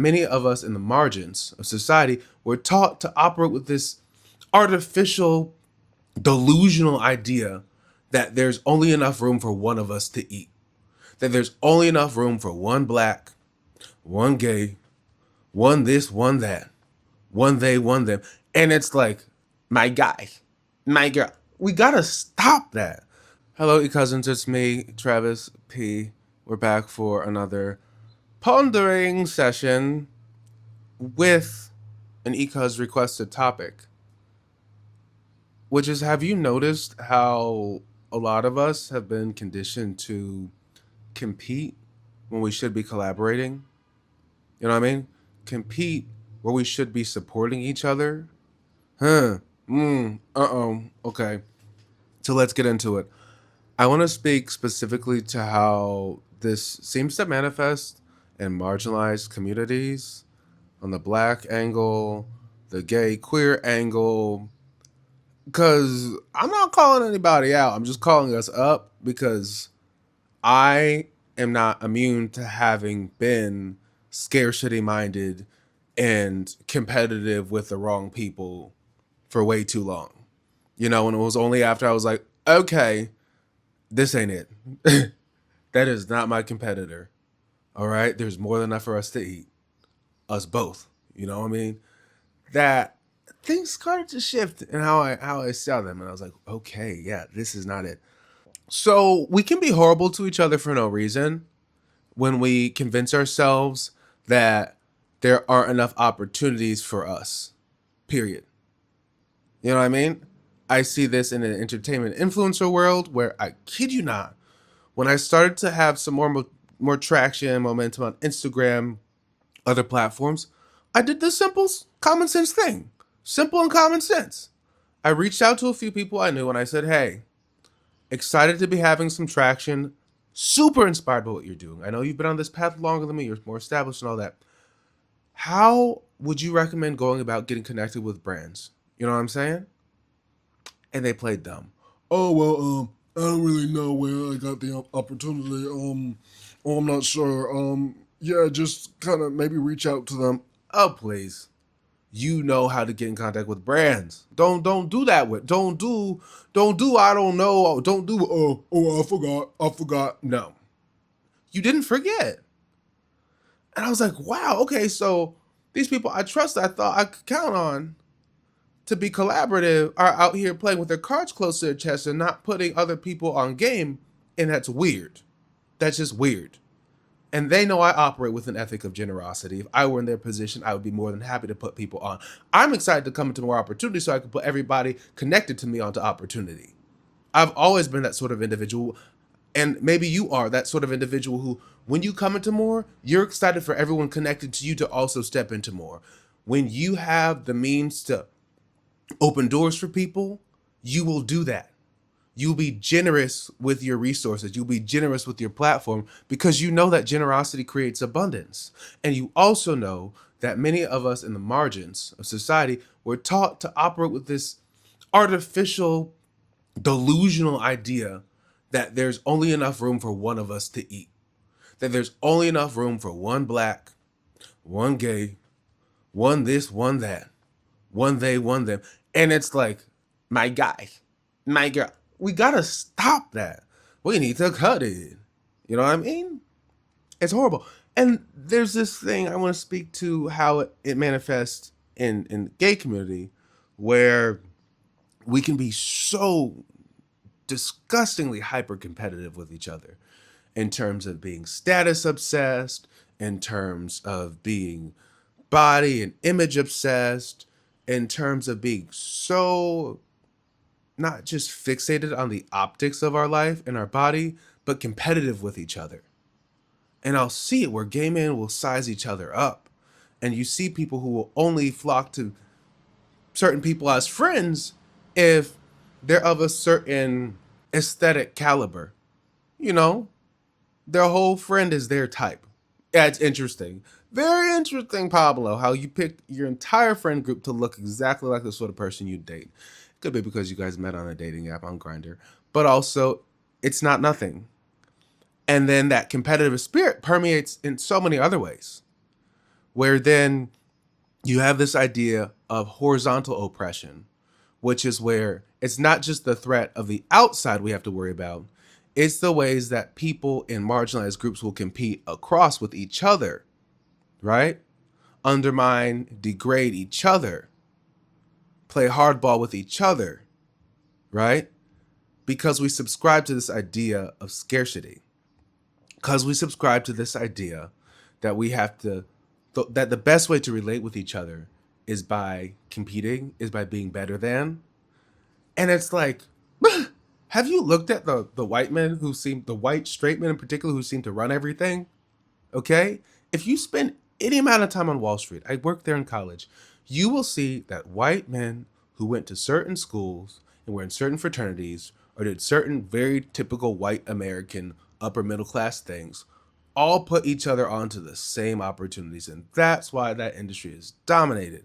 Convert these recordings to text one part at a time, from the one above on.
Many of us in the margins of society were taught to operate with this artificial, delusional idea that there's only enough room for one of us to eat, that there's only enough room for one black, one gay, one this, one that, one they, one them. And it's like, my guy, my girl, we gotta stop that. Hello, cousins, it's me, Travis P. We're back for another pondering session with an ecuz requested topic, which is, have you noticed how a lot of us have been conditioned to compete when we should be collaborating? You know what I mean? Compete where we should be supporting each other. Huh. Okay. So let's get into it. I want to speak specifically to how this seems to manifest in marginalized communities on the black angle, the gay queer angle, because I'm not calling anybody out. I'm just calling us up because I am not immune to having been scarcity minded and competitive with the wrong people for way too long. You know, and it was only after I was like, okay, this ain't it. That is not my competitor. All right. There's more than enough for us to eat. Us both. You know what I mean? That things started to shift in how I saw them. And I was like, okay, yeah, this is not it. So we can be horrible to each other for no reason when we convince ourselves that there aren't enough opportunities for us. Period. You know what I mean? I see this in an entertainment influencer world where, I kid you not, when I started to have some more traction and momentum on Instagram, other platforms, I did this simple common sense thing. Simple and common sense. I reached out to a few people I knew and I said, "Hey, excited to be having some traction, super inspired by what you're doing. I know you've been on this path longer than me, you're more established and all that. How would you recommend going about getting connected with brands?" You know what I'm saying? And they played dumb. Oh well, I don't really know where I got the opportunity. Oh, I'm not sure. Yeah, just kind of maybe reach out to them. Oh please, you know how to get in contact with brands. Don't do that with. Don't do. I don't know. Don't do. Oh, I forgot. No, you didn't forget. And I was like, wow, okay, so these people I trust, I thought I could count on to be collaborative, are out here playing with their cards close to their chest and not putting other people on game, and that's weird. That's just weird. And they know I operate with an ethic of generosity. If I were in their position, I would be more than happy to put people on. I'm excited to come into more opportunity so I can put everybody connected to me onto opportunity. I've always been that sort of individual. And maybe you are that sort of individual who, when you come into more, you're excited for everyone connected to you to also step into more. When you have the means to open doors for people, you will do that. You'll be generous with your resources. You'll be generous with your platform because you know that generosity creates abundance. And you also know that many of us in the margins of society were taught to operate with this artificial, delusional idea that there's only enough room for one of us to eat, that there's only enough room for one black, one gay, one this, one that, one they, one them. And it's like, my guy, my girl, we gotta stop that. We need to cut it. You know what I mean? It's horrible. And there's this thing I want to speak to how it manifests in the gay community where we can be so disgustingly hyper competitive with each other in terms of being status obsessed, in terms of being body and image obsessed, in terms of being so not just fixated on the optics of our life and our body, but competitive with each other. And I'll see it where gay men will size each other up. And you see people who will only flock to certain people as friends if they're of a certain aesthetic caliber. You know, their whole friend is their type. Yeah, it's interesting. Very interesting, Pablo, how you picked your entire friend group to look exactly like the sort of person you date. Could be because you guys met on a dating app on Grindr, but also it's not nothing. And then that competitive spirit permeates in so many other ways. where then you have this idea of horizontal oppression, which is where it's not just the threat of the outside we have to worry about, it's the ways that people in marginalized groups will compete across with each other, right? Undermine, degrade each other, play hardball with each other, right? Because we subscribe to this idea of scarcity. Because we subscribe to this idea that we have to, that the best way to relate with each other is by competing, is by being better than. And it's like, have you looked at the white men who seem, the white straight men in particular who seem to run everything? Okay? If you spend any amount of time on Wall Street, I worked there in college, you will see that white men who went to certain schools and were in certain fraternities or did certain very typical white American upper middle class things all put each other onto the same opportunities. And that's why that industry is dominated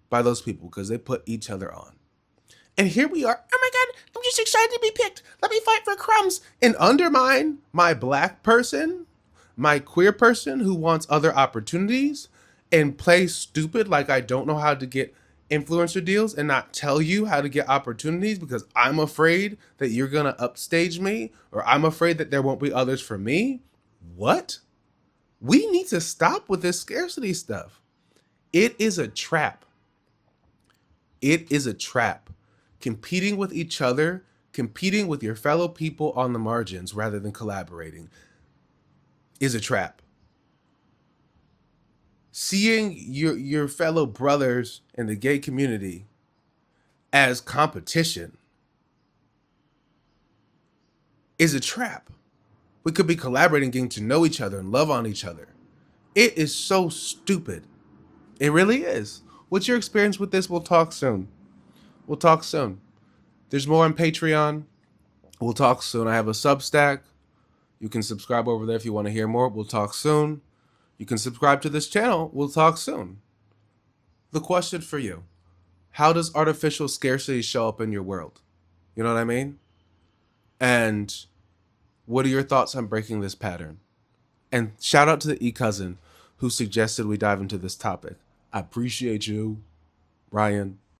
by those people, because they put each other on. And here we are. Oh my God, I'm just excited to be picked. Let me fight for crumbs and undermine my black person, my queer person who wants other opportunities, and play stupid like I don't know how to get influencer deals and not tell you how to get opportunities because I'm afraid that you're going to upstage me, or I'm afraid that there won't be others for me. What? We need to stop with this scarcity stuff. It is a trap. It is a trap. Competing with each other, competing with your fellow people on the margins rather than collaborating is a trap. Seeing your fellow brothers in the gay community as competition is a trap. We could be collaborating, getting to know each other and love on each other. It is so stupid. It really is. What's your experience with this? We'll talk soon. We'll talk soon. There's more on Patreon. We'll talk soon. I have a Substack. You can subscribe over there if you want to hear more. We'll talk soon. You can subscribe to this channel. We'll talk soon. The question for you: how does artificial scarcity show up in your world? You know what I mean? And what are your thoughts on breaking this pattern? And shout out to the e-cousin who suggested we dive into this topic. I appreciate you, Ryan.